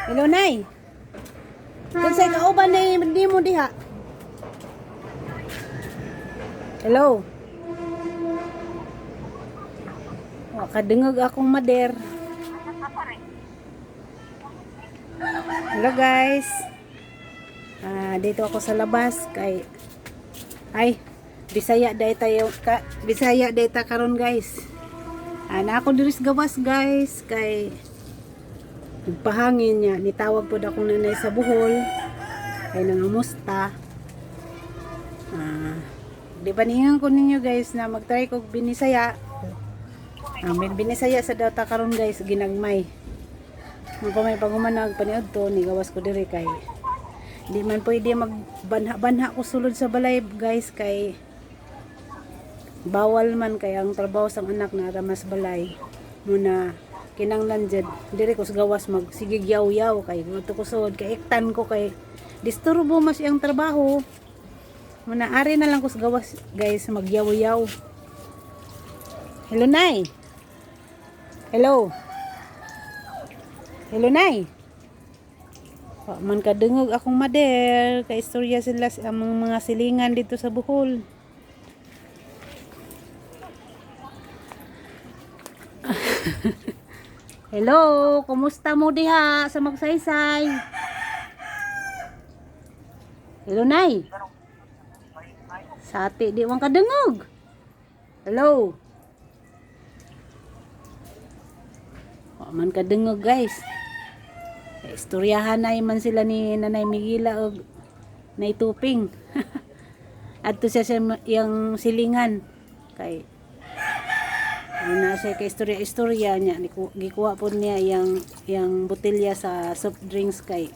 Hello, Nay. Kunsay kauban di mo diha. Hello. Wa kadungog akong mader. Hello, guys. Dito ako sa labas kay Bisaya day tayo Bisaya day ta karon, guys. Na ako diri sa gawas, guys, kay pahangin niya, nitawag po akong nanay sa Bohol kay nangamusta. Di ba nihingan ko ninyo, guys, na magtry ko binisaya. May binisaya sa data karon, guys, ginagmay. May pagumanag paniod to, nigawas ko diri kay di man pwede magbanha-banha ko sulod sa balay, guys, kay bawal man kay ang trabaho sang anak na ramas balay muna kinanglan jud diri ko sa gawas magsigig yaw-yaw kay gusto ko sud kay iktan ko kay disturbo mas iyang trabaho muna ari na lang ko sa gawas, guys, magyaw-yaw. Hello, Nay. Hello. Hello, Nay. Man kadungog akong mader kay istorya sila ang mga silingan dito sa Bohol. Hello, kumusta mo diha sa Magsaysay? Hello, Nay. Sati di wang kadungog. Hello. Man kadungog, guys. Istoryahan na man sila ni Nanay Migila og Nay Tuping. Adto siya sa yang silingan kay na siya kay istorya niya gikuha po niya yang botelya sa soft drinks kay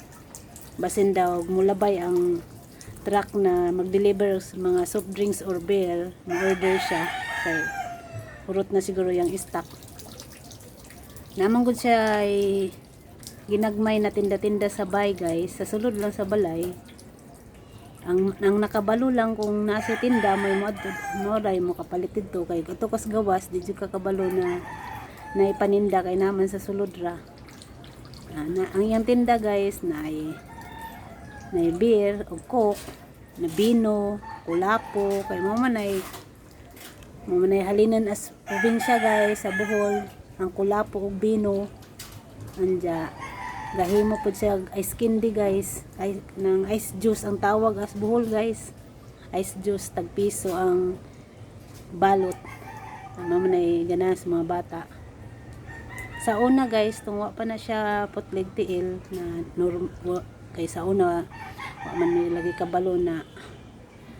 basin daw mulabay ang truck na mag-deliver sa mga soft drinks or beer, mag-order siya kay urot na siguro yung stock. Naman gud siya ay ginagmay na tinda-tinda sa bay, guys, sa sulod lang sa balay. Ang nakabalo lang kung nasa tinda may moray mo kapalit dito kay ito kas gawas di jud kakabalo na ipaninda kay naman sa sulod ra. Ang iyang tinda, guys, na beer o coke, na bino, kulapo kay mo manay halinan as probinsya, guys, sa Bohol. Ang kulapo ug bino anja gahimo pud siya ice candy, guys, ng ice juice ang tawag as Bohol, guys. Ice juice tag piso ang balot. Mamanay ganas mga bata. Sa una, guys, tungwa pa na siya putlig tiil na kay sa una wa man nilagi kabalo na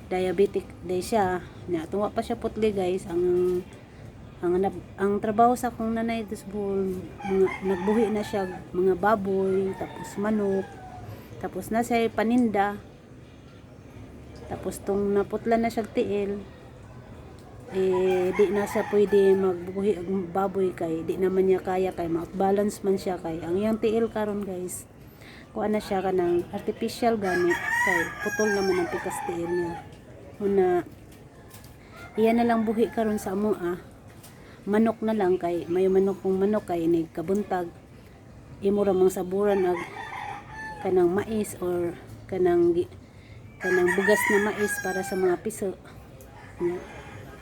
diabetic day siya na tungwa pa siya putlig, guys. Ang trabaho sa akong nanay sa Bohol, nagbuhi na siya mga baboy, tapos manok, tapos na siya paninda, tapos tong naputla na siya tiil, di na siya pwede magbuhi ang baboy kay di naman niya kaya kay mag-balance man siya kay ang iyang tiil karon, guys, kuha na siya kanang artificial gani kay putol naman ang pikas tiil niya. Muna iyan na lang buhi karon sa amo manok na lang kay may manok kung manok kay ni kabuntag imo ra mang saburan ag kanang mais or kanang bugas na mais para sa mga piso.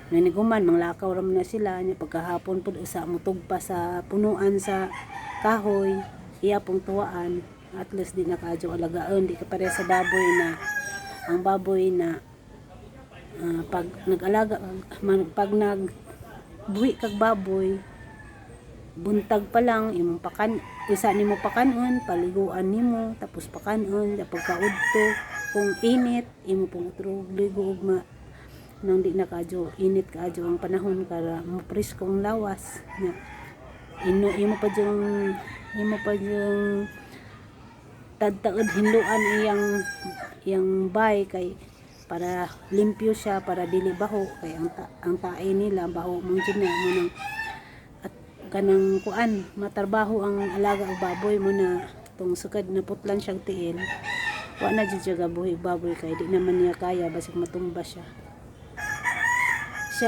Naniguman manglakaw ra na sila nya pagkahapon pud usa mo tugpa sa punuan sa kahoy iya pong tuwaan at least di na kadyo alagaon di ka pare sa baboy na ang baboy na pag nag-alaga pag buhi kag baboy buntag pa lang imong isa nimo pakanon paliguan nimo tapos pakanon pagkaudto kung init imo pong ligo ug nang di na kadyo init kadyo ang panahon para mo preskong lawas nya imo pa yung tadtaod hinluan iyang bay kay para limpyo siya para dili baho kay ang tae nila baho mong na mo nang at kanang kuan matarbaho ang alaga og baboy mo na tong sukad na putlan siyang tiil wa na jud siya gabuhi baboy kay di naman niya kaya basig matumba siya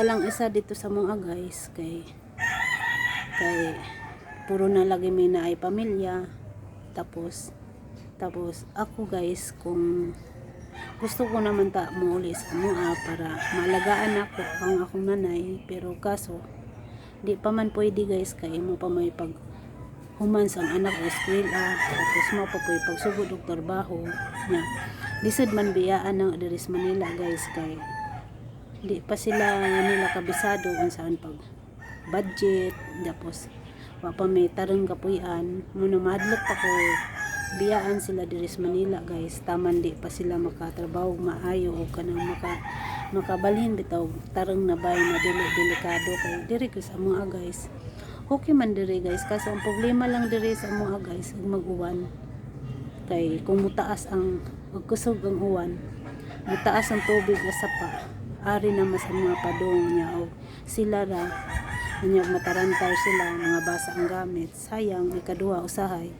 lang isa dito sa mga, guys, kay puro na lagi may naay pamilya Tapos ako guys, kung gusto ko naman ta muuli sa mua para maalagaan ako ang akong nanay, pero kaso di pa man pwede guys, kay mo pa may pag human sa anak o eskwela, tapos mo pa pwede pagsugod og trabaho nya. Lisod man biyaan ng diri sa Manila guys, kay di pa sila nila kabisado kung saan pag budget, tapos wa pa may tarong kapuy-an mo na madlok pa ko biyaan sila diri sa Manila guys, taman di pa sila makatrabaho maayo o kanang makabalhin bitaw tarong na bay na delikado kay diri ko sa mga guys. Okay man diri guys, kaso ang problema lang diri sa mga guys ug mag-uwan, kay kung mutaas ang kusog ang uwan, mutaas ang tubig sa sapa, ari naman sa mga padong niya o sila ra nya matarantar sila, mga basa ang gamit, sayang. Ikaduha usahay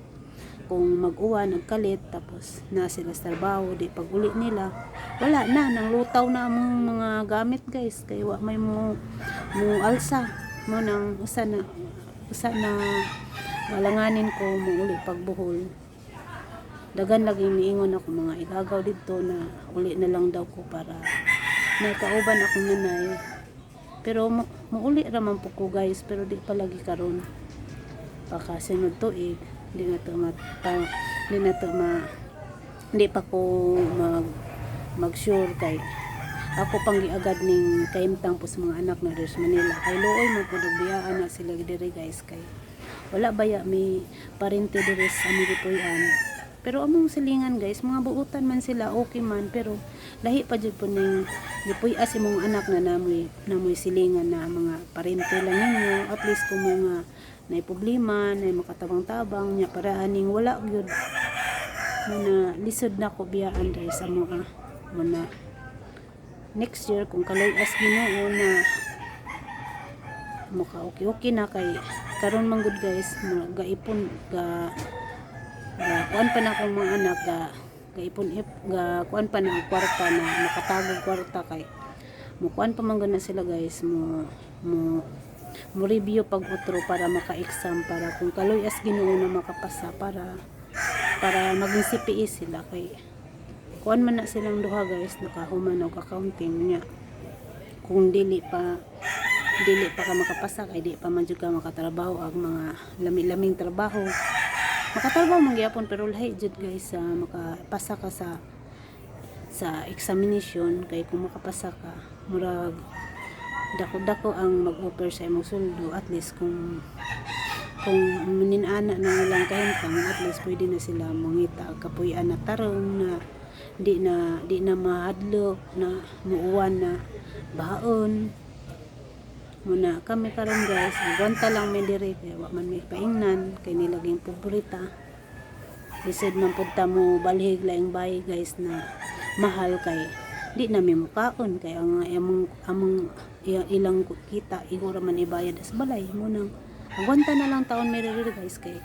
kung mag-uwan nagkalit, tapos na sila sa trabaho, di pag uli nila wala na, nang lutaw na ang mga gamit guys, kay wa may mo alsa mo nang usa na malanganin ko mo uli pagbuhol. Dagan lagi niingon ako mga igagaw dito na uli na lang daw ko para nakauban akong nanay, pero muuli raman po ko guys, pero di palagi karon baka sunod tuig di pa ko mag sure, kay ako pang giagad ning kaimtang po sa mga anak na diri sa Manila, kay looy mo po biyaan na sila diri guys, kay wala baya may parente diri sa Amiripuyan. Pero among silingan guys, mga buutan man sila, okay man, pero lahi pa jud po ning gipuy-as imong anak na namoy silingan na mga parente lang ninyo, at least kung mga nay problema, nay makatabang-tabang nya para aning wala gyud na lisod na ko biyaan diri sa mga muna next year kung kaloy-as Ginoo na maka okay na, kay karon man gud guys gaipon kuan pa na akong mga anak gaipon kuan pa na ang kwarta na makatagog kwarta, kay mo kuan pa man na sila guys, mo review pag utro para maka-exam, para kung kaloy-as Ginoo na makapasa, para maging CPE sila, kay kuan man na silang duha guys, nakahuman og accounting niya. Kung dili pa ka makapasa, kay di pa man jud ka makatrabaho ang mga lami-laming trabaho. Makatrabaho man gyapon, pero lahi jud guys makapasa ka sa examination, kay kung makapasa ka murag dako ang mag-offer sa imong suldo, at least kung maninana na lang kahintang, at least pwede na sila mangita kapuy-an na tarong na di na mahadlok na muuwan na baon muna. Kami karon guys, agwanta lang may diri, kaya wa man may paingnan, kay nilaging paborita lisod man pud ta mo balhig laing bahay guys na mahal, kay di na may mukaon, kay ang among ilang kita igura man ibayad sa balay mo nang agwanta na lang taon may diri guys, kay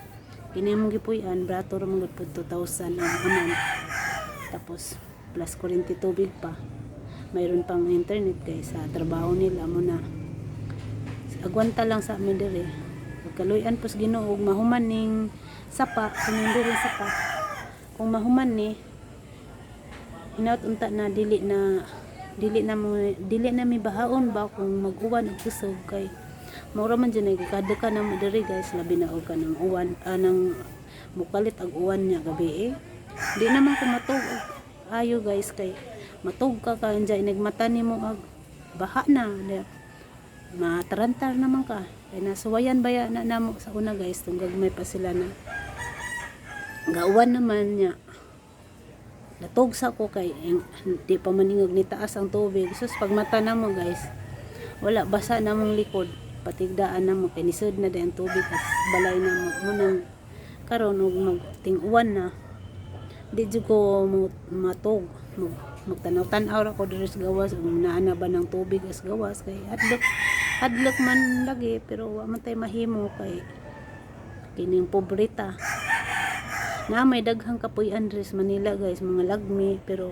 kini mong gipuy-an brato ra mong pud 2,000 ang aman, tapos plus kuryente tubig pa, mayroon pang internet guys sa trabaho nila mo na agwanta lang sa amin diri. Pagkaluyan pos Ginoo mahuman ning sapa, kung diri sapa kung mahuman ni inaut unta na dili na mi bahaon ba kung mag-uwan og kusog, kay maura man dyan nagkada ka na diri guys, labi na og kanang uwan nang mukalit ang uwan niya gabi di naman ko matug ayo guys, kay matug ka dyan nagmata nimo ag baha na matarantar naman ka, kay nasuwayan baya na namo sa una guys, tung gagmay pa sila na gauwan naman niya natog sa ko, kay di pa maningog ni taas ang tubig, sus pag mata na mo guys wala basa na mong likod, patigdaan na mo, kay nisod na din ang tubig as balay na mo munang karon og magting-uwan na di jud ko matog magtanaw-tanaw ra ko diri sa gawas kung naana ba ng tubig as gawas, kay hadlok man lagi, pero wa man tay mahimo, kay kining pobreta na may daghang kapuy-an diri sa Manila guys, mga lagmi, pero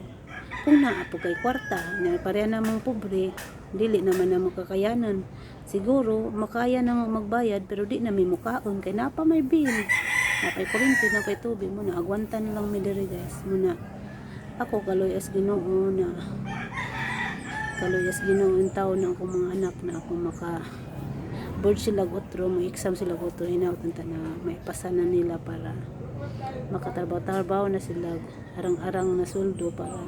kung naa po kay kwarta na pareha namang pobre, dili naman na makakayanan, siguro makaya na mo magbayad, pero di na may mukaon, kay napa may bill napay kuryente napay tubig muna agwantan lang mi diri guys muna ako kaloy as Ginoo na in taon na akong mga anak na ako maka board sila gotro mo exam sila gotro hinautan ta na may pasanan nila para makatrabaho na sila arang-arang na suldo para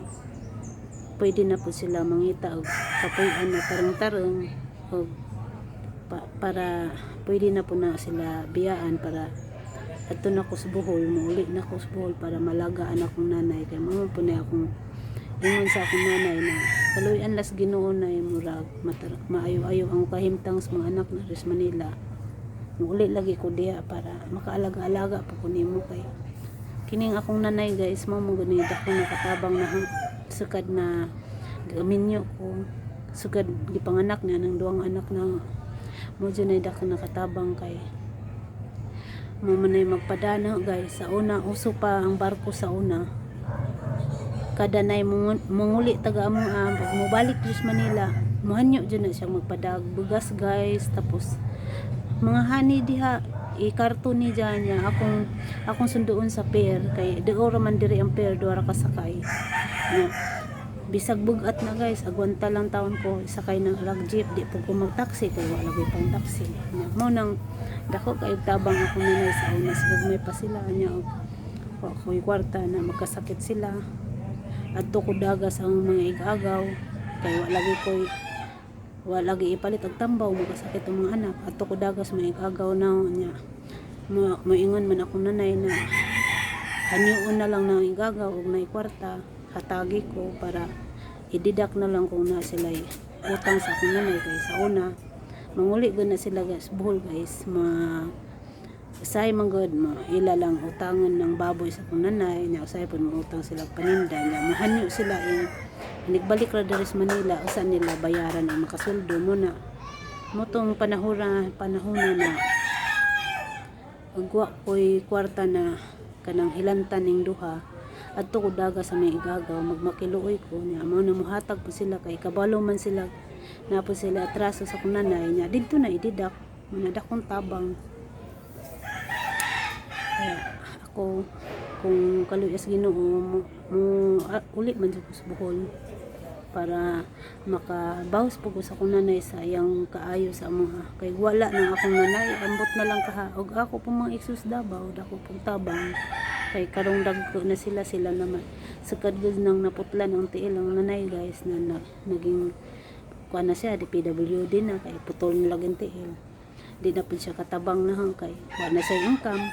pwede na po sila mangita og kapuy-an na tarong-tarong og para pwede na po na sila biyaan para ato na ko sa Bohol muuli na ko sa Bohol para malagaan akong nanay kay mao po na akong ingon sa akong nanay na kaluyan las Ginoo na murag maayo-ayo ang kahimtang sa mga anak na res Manila muuli lagi ko diya para makaalaga-alaga po ko nimo kay kining akong nanay guys mao mo gani dako nakatabang na sukad na gaminyo ko sukad gipanganak na ng duang anak na mo dyan ay dako nakatabang kay mo manay magpadana guys sa una uso pa ang barko sa una kada nay munguli taga amo pag mobalik sa Manila muhanyo dyan na siya magpadag bugas guys tapos mga hani diha i-karton ni dyan niya akong sunduon sa pier kay deoro man diri ang pier duara ka sakay na bisag bugat na guys agwanta lang taon ko sakay ng rag jeep di po ko mag-taxi kay wala gyud pang taxi mo nang dako kay tabang ako nanay sa una sigag may pa sila nya og ako'y kwarta na magkasakit sila adto ko dagas ang mga igagaw kay wala lagi ipalit og tambaw magkasakit ang mga anak adto ko dagas mga igagaw na nya moingon man ako nanay na hanyoon na lang nang igagaw og nay kwarta hatagi ko para ididak na lang kung na sila utang sa akong nanay kay sa una manguli gud na sila guys Bohol guys usay man gud ila lang utangan ng baboy sa akong nanay nya usay pud utang sila paninda nya mahanyo sila nagbalik ra diri sa Manila usa nila bayaran ang makasuldo mo na motong panahon na agwa ko'y kwarta na kanang hilantan ning duha adto ko daga sa may igagaw magmakiluoy ko nya mao na muhatag po sila kay kabalo man sila na po sila atraso sa akong nanay nya didto na ididak muna dakong tabang kaya ako kung kaluyas Ginoo uli man sa Bohol para makabawas po ko sa akong nanay sa iyang kaayo sa mga kay wala nang akong nanay ambot na lang kaha og ako po mga Isus Davao dako pong tabang kay karong dagko na sila naman sukad gud nang naputlan ang tiil ang nanay guys na naging kuha na siya di PWD na kay putol na laging tiil di na po siya katabang na kay wala na siya income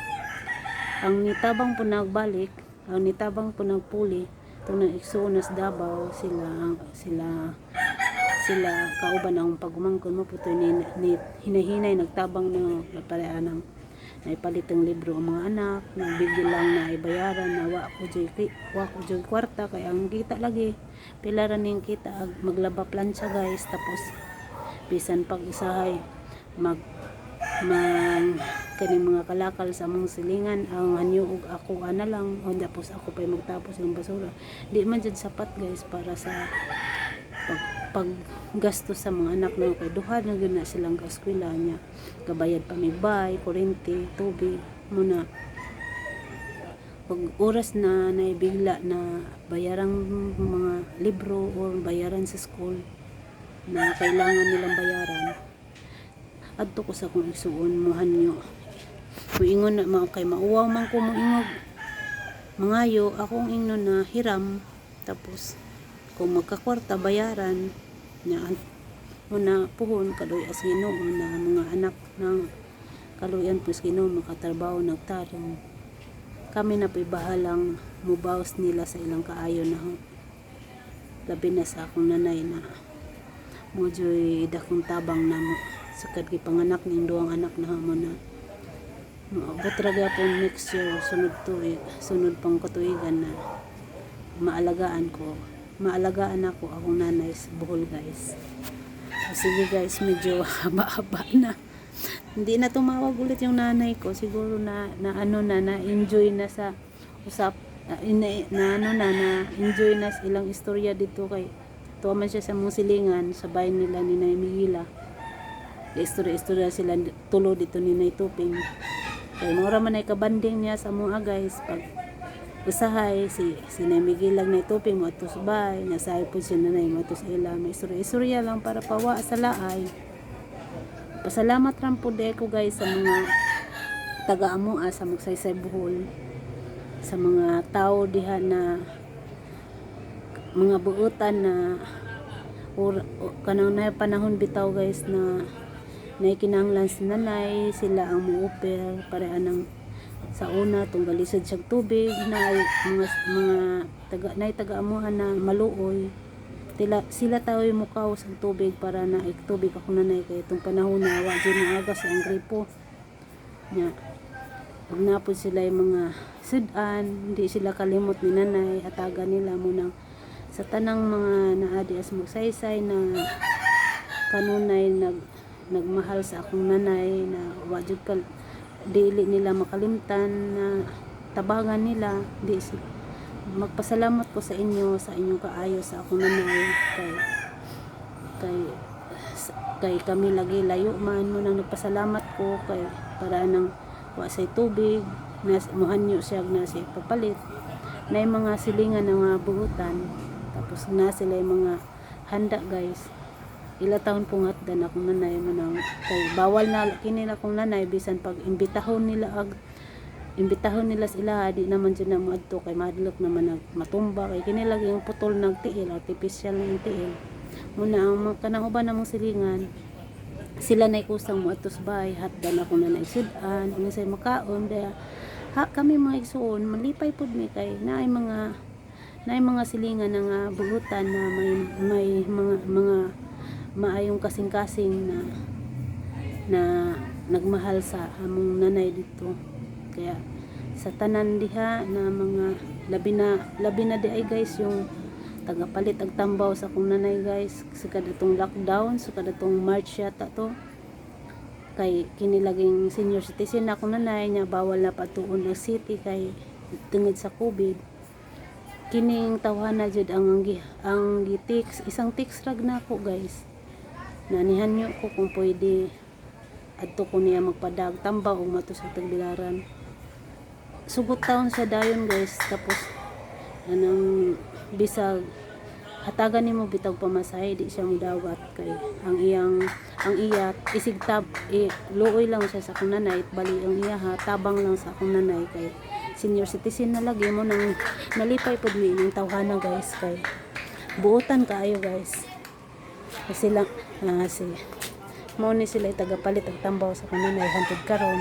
ang nitabang po nagbalik ang nitabang po nagpuli itong nag-igsuunas Davao sila kauban ang pagumangkon mo po ito hinahinay nagtabang na parehan ng naipalitang libro ang mga anak nagbigil lang na ibayaran na wa ko joy kwarta kaya ang kita lagi pilaran ning kita maglaba plancha guys tapos bisan pag isahay kaning mga kalakal sa mga silingan ang anyo og ako ana lang o tapos ako pay magtapos ng basura di man jud sapat guys para sa paggastos sa mga anak na kay duha na gyud na silang eskwela nya gabayad pa migbay kuryente tubig muna pag oras na naibigla na bayarang mga libro o bayaran sa school na kailangan nilang bayaran adto ko sa kung isuon mohanyo muingon na kay mauwaw man ko moingog mangayo akong ingnon na hiram tapos kung magkakwarta bayaran nya una puhon kadoy as Ginoo na mga anak ng kaluyan pus Ginoo makatrabaho nagtarong kami na po'y bahalang mubawas nila sa ilang kaayo na labi na sa akong nanay na mo joy dakong tabang na mo sukad gipanganak ning duang anak na mo na maabot ra gyapon next year sunod pang katuigan na maalagaan ako akong nanay sa Bohol guys. Sige guys, medyo haba-haba na. Hindi na tumawag ulit yung nanay ko. Siguro na enjoy na sa usap na enjoy na ilang istorya dito kay tuwa man siya sa mga silingan sa bahay nila ni Nay Migila. Istorya sila tulo dito ni Nay Tuping. Kay mura man ay kabanding niya sa mga guys pag usahay si namigilag na tuping mo atos bay nya say pud si nanay mo atos ila may istorya lang para pawa sa laay. Pasalamat ram pud ko guys sa mga taga-amoa sa Magsaysay Bohol, sa mga tao diha na mga buutan na kanang na panahon bitaw guys na naikinanglan si nanay sila ang muuper para anang sa una tunggal lisod siyang tubig na ay mga taga-amuhan na maluoy sila tao'y mukaw sa tubig para na tubig ako nanay kay itong panahon na wa dyan na agas ang gripo nya pag napod sila yung mga sudan hindi sila kalimot ni nanay hatagan nila munang sa tanang mga naadi as Magsaysay na kanunay nagmahal sa akong nanay na wajud dili nila makalimtan na tabangan nila di magpasalamat ko sa inyo sa inyong kaayo sa akong nanay kay kami lagi layo man mo nang nagpasalamat ko kay para nang wa say tubig na muhanyo siya na si papalit na yung mga silingan ng mga buhutan tapos na sila yung mga handa guys ila taon pong hatdan akong nanay manang kay bawal na kini na akong nanay bisan pag imbitahon nila sila di naman dyan na maadto kay madlok naman matumba kay kini lagi yung putol ng tiil artificial ng tiil muna ang kanang uban namang silingan sila na ikusang muadtos bay hatdan akong nanay sudan unsay makaon daya kami mga igsuon malipay pud mi kay naay mga silingan nga buhutan na may mga maayong kasing-kasing na nagmahal sa among nanay dito kaya sa tanan diha na mga labi na di ay guys yung tagapalit ag tambaw sa akong nanay guys sa kadatong lockdown sa kadatong March yata to kay kinilaging senior citizen na akong nanay nya bawal na patuon ang city kay tungod sa COVID kining tawhana jud ang gitix isang tix rag na ako guys nanihan nyo ko kung pwede adto ko niya magpadag tambaw o matusog tagbilaran sugot taon sa dayon guys tapos anang bisag hatagan nimo bitag pamasahe di siya modawat kay ang iya isigtab luoy lang siya sa akong nanay bali ang iya tabang lang sa akong nanay kay senior citizen na lagi mo nang nalipay pud mi ning tawhana guys kay buotan kaayo guys kasi lang mo ni sila tagapalit ang tambaw sa kanunay hantod karon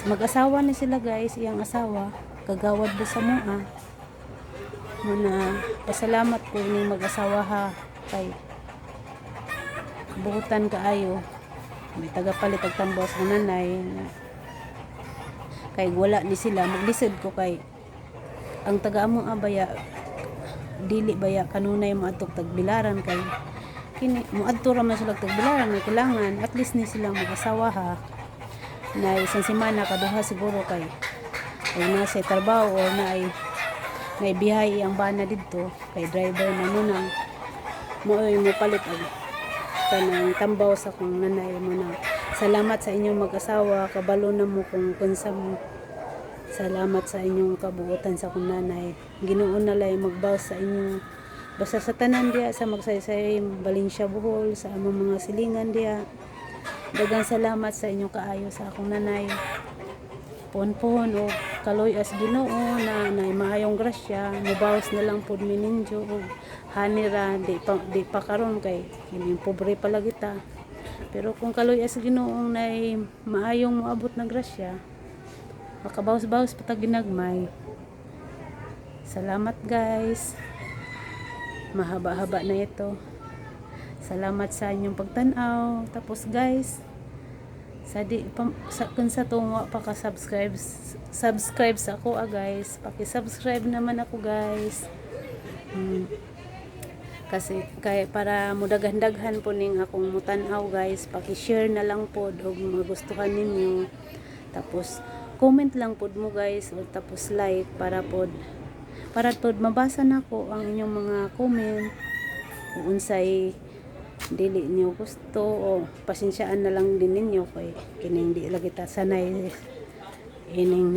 mag-asawa ni sila guys iyang asawa kagawad ba sa mua muna pasalamat ko ni mag-asawa ha kay buhutan kaayo may tagapalit ang tambaw sa kanunay kay wala ni sila maglisod ko kay ang taga-amo abaya dili baya kanunay moadtog tagbilaran kay kini moadto ra man sila tagbilaran may kailangan at least ni sila mag-asawa ha na isang semana kaduha siguro kay na sa trabaho o na biyahe ang bana didto kay driver na nunang mo palit ang tanang tambaw sa kong nanay mo na salamat sa inyong mag-asawa kabalo na mo kung kunsam salamat sa inyong kabuutan sa kong nanay Ginoo na lay magbawas sa inyo basta sa tanan diya sa Magsaysay Valencia Bohol sa among mga silingan diya daghang salamat sa inyong kaayo sa akong nanay pon o kaloy as Ginoo na maayong grasya mubawas na lang pud mi ninyo og hanira di pa karon kay kini pobre pala kita pero kung kaloy as Ginoo nay maayong moabot na grasya makabawas-bawas patag ginagmay. Salamat guys. Mahaba-haba na ito. Salamat sa inyong pagtanaw. Tapos guys, kung sa tungo pa ka subscribe sa ako guys. Paki-subscribe naman ako guys. Kasi kay para mudaghan-daghan po ning akong mutanaw guys, paki-share na lang po og magustuhan ninyo. Tapos comment lang pod mo guys o tapos like para pod mabasa nako ang inyong mga comment kung unsay dili niyo gusto o pasensyaan na lang din ninyo kay kining di lagi ta sanay ining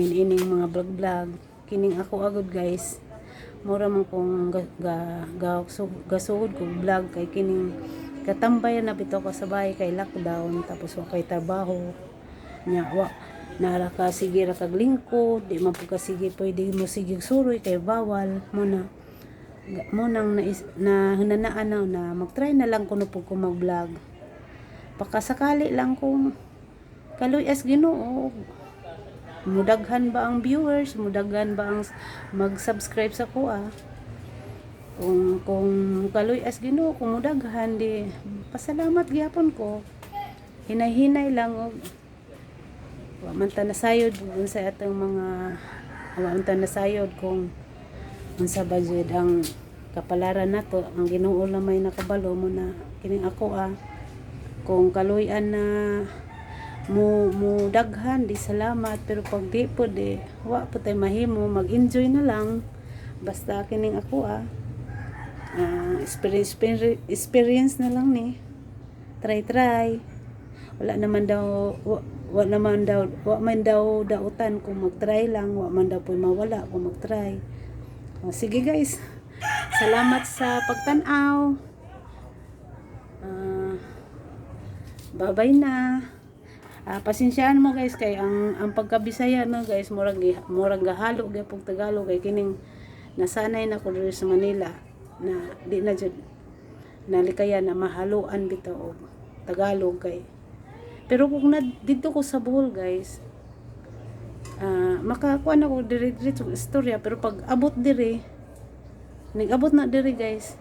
mga vlog kining ako agad guys mura man kong gasugod kong vlog kay kining katambayan na bitaw ko sa bahay kay lockdown tapos wa kay trabaho nya wa nara ka sige ra kag lingkod di man pud ka sige pwede mo sige suroy kay bawal mo nang na hinanaan na mag-try na lang kuno pud ko mag-vlog pakasakali lang kung kaloy as Ginoo mudaghan ba ang viewers mudaghan ba ang mag-subscribe sa kuha kung kaloy as Ginoo kung mudaghan di pasalamat gyapon ko hinay-hinay lang og wa man ta nasayod sa atong mga wa man ta nasayod kung unsa ba jud ang kapalaran nato ang Ginoo lang may nakabalo mo na kining ako kung kaloy-an na mo daghan di salamat pero pag di po di wa po tay mahimo mag-enjoy na lang basta kining ako experience na lang ni try wala man daw dautan kung mag-try lang wa man daw po mawala kung mag-try. Sige guys, salamat sa pagtanaw. Bye-bye na. Pasensyaan mo guys kay ang pagkabisaya no guys murag gahalo gyapon Tagalog kay kining nasanay na ko diri sa Manila na di na jud nalikaya na mahaluan bitaw og Tagalog kay pero kung dito ko sa Bohol guys makakuha na ko diri sa istorya pero pag abot diri nag-abot na diri guys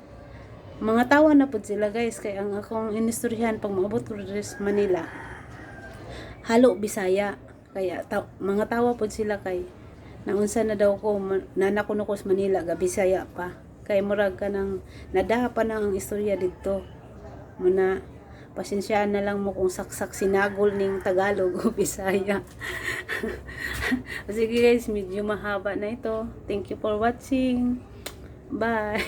mga tawa na pud sila guys kay ang akong inistoryahan pag maabot ko diri sa Manila halo Bisaya kaya mga tawa pud sila kay naunsa na daw ko nanako ko sa Manila ga Bisaya pa kay murag ka nang nadaha pa na ang istorya dito muna pasensyaan na lang mo kung saksak sinagol ning Tagalog o Bisaya. Sige guys, medyo mahaba na ito. Thank you for watching. Bye.